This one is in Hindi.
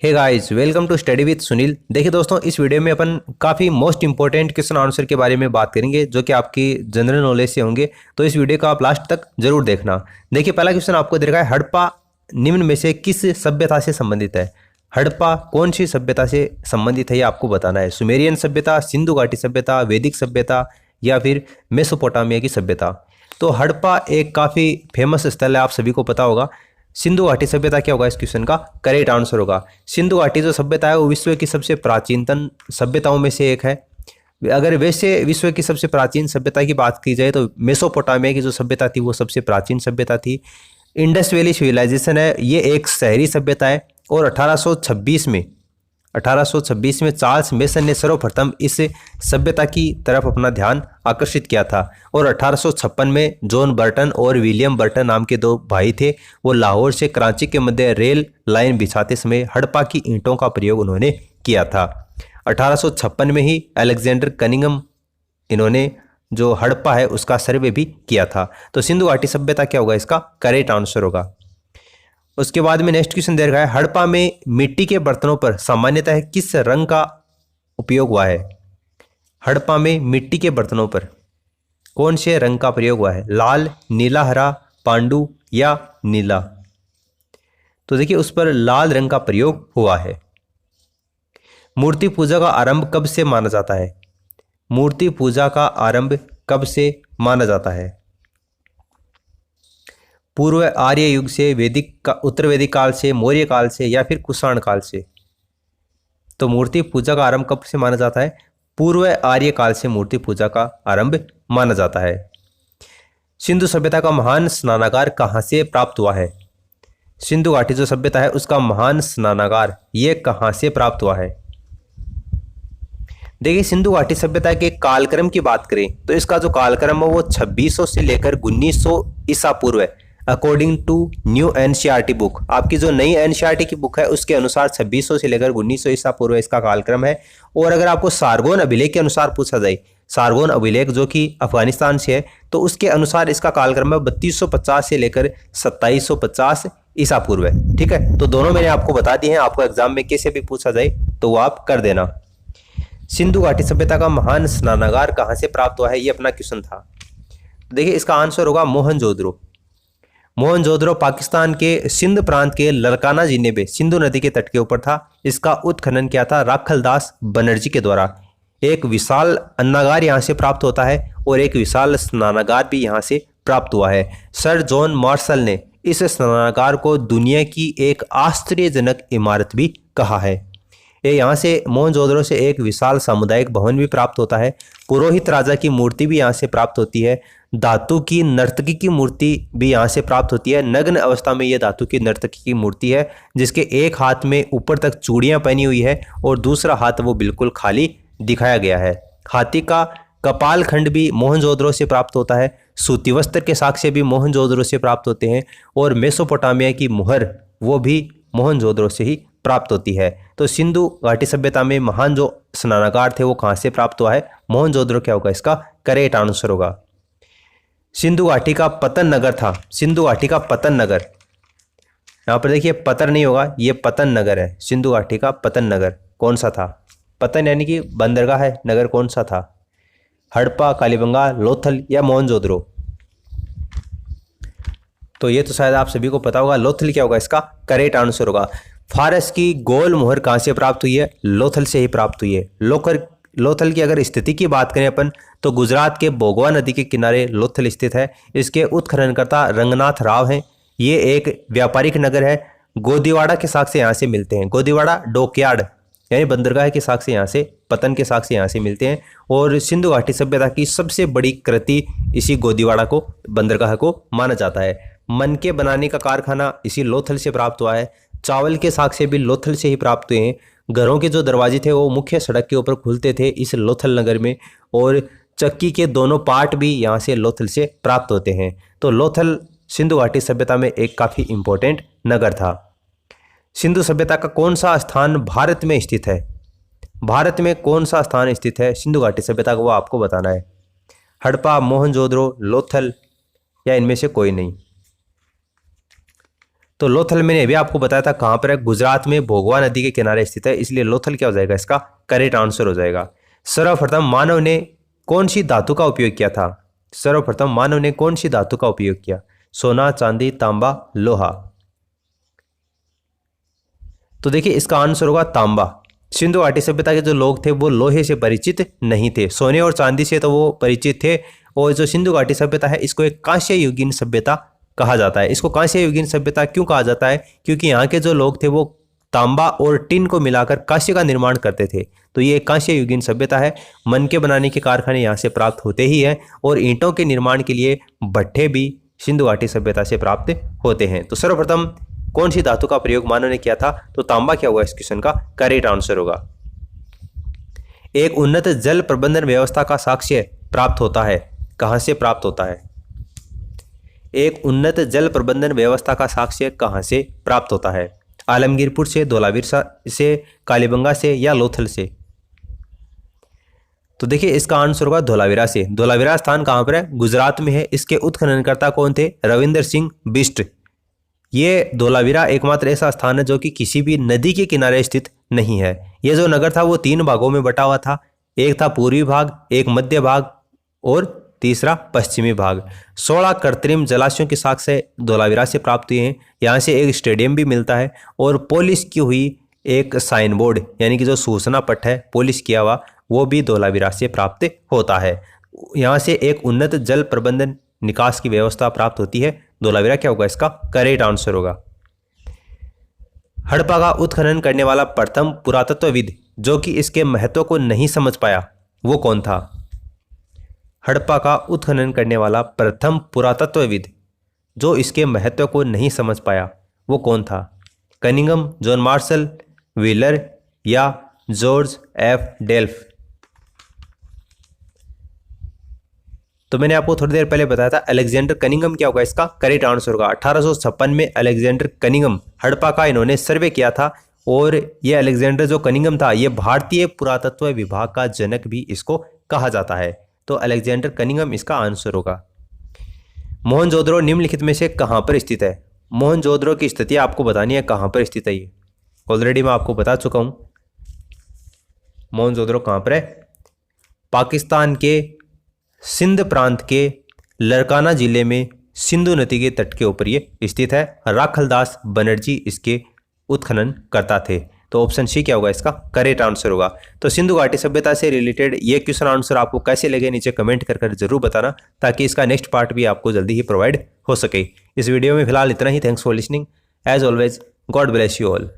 Hey guys, welcome to study with Sunil. देखिए दोस्तों, इस वीडियो में अपन काफ़ी मोस्ट इंपॉर्टेंट क्वेश्चन आंसर के बारे में बात करेंगे जो कि आपकी जनरल नॉलेज से होंगे। तो इस वीडियो को आप लास्ट तक जरूर देखना। देखिए, पहला क्वेश्चन आपको दे रखा है, हड़प्पा निम्न में से किस सभ्यता से संबंधित है। हड़प्पा कौन सी सभ्यता से संबंधित है, ये आपको बताना है। सुमेरियन सभ्यता, सिंधु घाटी सभ्यता, वैदिक सभ्यता या फिर मेसोपोटामिया की सभ्यता। तो हड़प्पा एक काफ़ी फेमस स्थल है, आप सभी को पता होगा। सिंधु घाटी सभ्यता क्या होगा, इस क्वेश्चन का करेक्ट आंसर होगा। सिंधु घाटी जो सभ्यता है वो विश्व की सबसे प्राचीनतम सभ्यताओं में से एक है। अगर वैसे विश्व की सबसे प्राचीन सभ्यता की बात की जाए तो मेसोपोटामिया की जो सभ्यता थी वो सबसे प्राचीन सभ्यता थी। इंडस वैली सिविलाइजेशन है, ये एक शहरी सभ्यता है और 1826 में चार्ल्स मेसन ने सर्वप्रथम इस सभ्यता की तरफ अपना ध्यान आकर्षित किया था। और 1856 में जॉन बर्टन और विलियम बर्टन नाम के दो भाई थे, वो लाहौर से कराची के मध्य रेल लाइन बिछाते समय हड़प्पा की ईंटों का प्रयोग उन्होंने किया था। 1856 में ही अलेक्जेंडर कनिंघम इन्होंने जो हड़प्पा है उसका सर्वे भी किया था। तो सिंधु घाटी सभ्यता क्या होगा, इसका करेक्ट आंसर होगा। उसके बाद में नेक्स्ट क्वेश्चन दे रखा है, हड़प्पा में मिट्टी के बर्तनों पर सामान्यतः किस रंग का उपयोग हुआ है। हड़प्पा में मिट्टी के बर्तनों पर कौन से रंग का प्रयोग हुआ है, लाल, नीला, हरा, पांडु या नीला। तो देखिए, उस पर लाल रंग का प्रयोग हुआ है। मूर्ति पूजा का आरंभ कब से माना जाता है। मूर्ति पूजा का आरंभ कब से माना जाता है। पूर्व आर्य युग से, वैदिक का, उत्तर वैदिक काल से, मौर्य काल से या फिर कुषाण काल से। तो मूर्ति पूजा का आरंभ कब से माना जाता है, पूर्व आर्य काल से मूर्ति पूजा का आरंभ माना जाता है। सिंधु सभ्यता का महान स्नानागार कहाँ से प्राप्त हुआ है। सिंधु घाटी जो सभ्यता है उसका महान स्नानागार ये कहाँ से प्राप्त हुआ है। देखिए, सिंधु घाटी सभ्यता के कालक्रम की बात करें तो इसका जो कालक्रम है वो 2600 से लेकर 1900 ईसा पूर्व है। According to new NCERT book, आपकी जो नई एनसीईआरटी की बुक है उसके अनुसार 2600 से लेकर 1900 ईसा पूर्व इसका कालक्रम है। और अगर आपको सारगोन अभिलेख के अनुसार पूछा जाए, सारगोन अभिलेख जो कि अफगानिस्तान से है, तो उसके अनुसार इसका कालक्रम है 3250 से लेकर 2750 ईसा पूर्व है। ठीक है, तो दोनों मैंने आपको बता दिए हैं, आपको एग्जाम में कैसे भी पूछा जाए तो वो आप कर देना। सिंधु घाटी सभ्यता का महान स्नानागार कहाँ से प्राप्त हुआ है, ये अपना क्वेश्चन था। देखिए, इसका आंसर होगा मोहनजोदड़ो। मोहनजोदड़ो पाकिस्तान के सिंध प्रांत के लरकाना जिले में सिंधु नदी के तट के ऊपर था। इसका उत्खनन किया था राखलदास बनर्जी के द्वारा। एक विशाल अन्नागार यहाँ से प्राप्त होता है और एक विशाल स्नानागार भी यहाँ से प्राप्त हुआ है। सर जॉन मार्शल ने इस स्नानागार को दुनिया की एक आश्चर्यजनक इमारत भी कहा है। ये यहाँ से मोहनजोदड़ो से एक विशाल सामुदायिक भवन भी प्राप्त होता है। पुरोहित राजा की मूर्ति भी यहाँ से प्राप्त होती है। धातु की नर्तकी की मूर्ति भी यहाँ से प्राप्त होती है। नग्न अवस्था में यह धातु की नर्तकी की मूर्ति है जिसके एक हाथ में ऊपर तक चूड़ियाँ पहनी हुई है और दूसरा हाथ वो बिल्कुल खाली दिखाया गया है। हाथी का कपाल खंड भी मोहनजोदड़ो से प्राप्त होता है। सूती वस्त्र के साक्ष्य भी मोहनजोदड़ो से प्राप्त होते हैं और मेसोपोटामिया की मुहर वो भी मोहनजोदड़ो से ही प्राप्त होती है। तो सिंधु घाटी सभ्यता में महान जो स्नानागार थे वो कहाँ से प्राप्त हुआ है, मोहनजोदड़ो क्या होगा, इसका करेक्ट आंसर होगा। सिंधु घाटी का पतन नगर था। सिंधु घाटी का पतन नगर, यहाँ पर देखिए पतर नहीं होगा, ये पतन नगर है। सिंधु घाटी का पतन नगर कौन सा था। पतन यानी कि बंदरगाह है, नगर कौन सा था, हड़प्पा, कालीबंगा, लोथल या मोहनजोदड़ो। तो ये तो शायद आप सभी को पता होगा, लोथल क्या होगा, इसका करेक्ट आंसर होगा। फारस की गोल मुहर कहाँ से प्राप्त हुई है, लोथल से ही प्राप्त हुई है। लोथल की अगर स्थिति की बात करें अपन तो गुजरात के बोगवा नदी के किनारे लोथल स्थित है। इसके उत्खननकर्ता रंगनाथ राव हैं। ये एक व्यापारिक नगर है। गोदीवाड़ा के साक्ष्य यहाँ से मिलते हैं। गोदीवाड़ा डॉकयार्ड यानी बंदरगाह के साक्ष्य यहाँ से, पतन के साक्ष्य यहाँ से मिलते हैं। और सिंधु घाटी सभ्यता की सबसे बड़ी कृति इसी गोदीवाड़ा को, बंदरगाह को माना जाता है। मनके बनाने का कारखाना इसी लोथल से प्राप्त हुआ है। चावल के साक्ष्य भी लोथल से ही प्राप्त हुए हैं। घरों के जो दरवाजे थे वो मुख्य सड़क के ऊपर खुलते थे इस लोथल नगर में, और चक्की के दोनों पार्ट भी यहाँ से लोथल से प्राप्त होते हैं। तो लोथल सिंधु घाटी सभ्यता में एक काफ़ी इंपॉर्टेंट नगर था। सिंधु सभ्यता का कौन सा स्थान भारत में स्थित है। भारत में कौन सा स्थान स्थित है सिंधु घाटी सभ्यता का, वो आपको बताना है। हड़प्पा, मोहनजोदड़ो, लोथल या इनमें से कोई नहीं। तो लोथल मैंने अभी आपको बताया था कहाँ पर है, गुजरात में भोगवा नदी के किनारे स्थित है, इसलिए लोथल क्या हो जाएगा, इसका करेक्ट आंसर हो जाएगा। सर्वप्रथम मानव ने कौन सी धातु का उपयोग किया था? सर्वप्रथम मानव ने कौन सी धातु का उपयोग किया? सोना, चांदी, तांबा, लोहा। तो देखिए इसका आंसर होगा तांबा। सिंधु घाटी सभ्यता के जो लोग थे वो लोहे से परिचित नहीं थे, सोने और चांदी से तो वो परिचित थे। और जो सिंधु घाटी सभ्यता है इसको एक कांस्य युगीन सभ्यता कहा जाता है। इसको कांस्य युगीन सभ्यता क्यों कहा जाता है? क्योंकि यहाँ के जो लोग थे वो तांबा और टिन को मिलाकर कांस्य का निर्माण करते थे, तो ये कांस्य युगीन सभ्यता है। मनके बनाने के कारखाने यहाँ से प्राप्त होते ही हैं और ईंटों के निर्माण के लिए भट्ठे भी सिंधु घाटी सभ्यता से प्राप्त होते हैं। तो सर्वप्रथम कौन सी धातु का प्रयोग मानव ने किया था? तो तांबा क्या होगा इस क्वेश्चन का करेक्ट आंसर होगा। एक उन्नत जल प्रबंधन व्यवस्था का साक्ष्य प्राप्त होता है, कहां से प्राप्त होता है? एक उन्नत जल प्रबंधन व्यवस्था का साक्ष्य कहां से प्राप्त होता है? आलमगीरपुर से, धोलावीरा से, कालीबंगा से या लोथल से? तो देखिए इसका आंसर होगा धोलावीरा से। धोलावीरा स्थान कहां पर है? गुजरात में है। इसके उत्खननकर्ता कौन थे? रविंदर सिंह बिष्ट। ये धोलावीरा एकमात्र ऐसा स्थान है जो कि किसी भी नदी के किनारे स्थित नहीं है। यह जो नगर था वो 3 भागों में बटा हुआ था, एक था पूर्वी भाग, एक मध्य भाग और तीसरा पश्चिमी भाग। 16 कृत्रिम जलाशयों के साक्ष्य धोलावीरा से प्राप्त हुए हैं। यहाँ से एक स्टेडियम भी मिलता है और पॉलिश की हुई एक साइन बोर्ड यानी कि जो सूचना पट है पॉलिश किया हुआ वो भी धोलावीरा से प्राप्त होता है। यहाँ से एक उन्नत जल प्रबंधन निकास की व्यवस्था प्राप्त होती है। धोलावीरा क्या होगा इसका करेक्ट आंसर होगा। हड़प्पा का उत्खनन करने वाला प्रथम पुरातत्वविद जो कि इसके महत्व को नहीं समझ पाया वो कौन था? हड़प्पा का उत्खनन करने वाला प्रथम पुरातत्वविद जो इसके महत्व को नहीं समझ पाया वो कौन था? कनिंघम, जॉन मार्शल, व्हीलर या जॉर्ज एफ डेल्फ? तो मैंने आपको थोड़ी देर पहले बताया था अलेक्जेंडर कनिंघम क्या होगा इसका करेक्ट आंसर होगा। 1856 में अलेक्जेंडर कनिंघम हड़प्पा का इन्होंने सर्वे किया था और ये अलेक्जेंडर जो कनिंघम था ये भारतीय पुरातत्व विभाग का जनक भी इसको कहा जाता है। तो अलेक्जेंडर कनिंघम इसका आंसर होगा। मोहनजोदड़ो निम्नलिखित में से कहाँ पर स्थित है? मोहनजोदड़ो की स्थिति आपको बतानी है कहाँ पर स्थित है। ये ऑलरेडी मैं आपको बता चुका हूँ। मोहनजोदड़ो कहाँ पर है? पाकिस्तान के सिंध प्रांत के लरकाना जिले में सिंधु नदी के तट के ऊपर ये स्थित है। राखलदास बनर्जी इसके उत्खनन करता थे। तो ऑप्शन सी क्या होगा इसका करेक्ट आंसर होगा। तो सिंधु घाटी सभ्यता से रिलेटेड ये क्वेश्चन आंसर आपको कैसे लगे नीचे कमेंट कर जरूर बताना ताकि इसका नेक्स्ट पार्ट भी आपको जल्दी ही प्रोवाइड हो सके। इस वीडियो में फिलहाल इतना ही। Thanks for listening. As always God bless you all.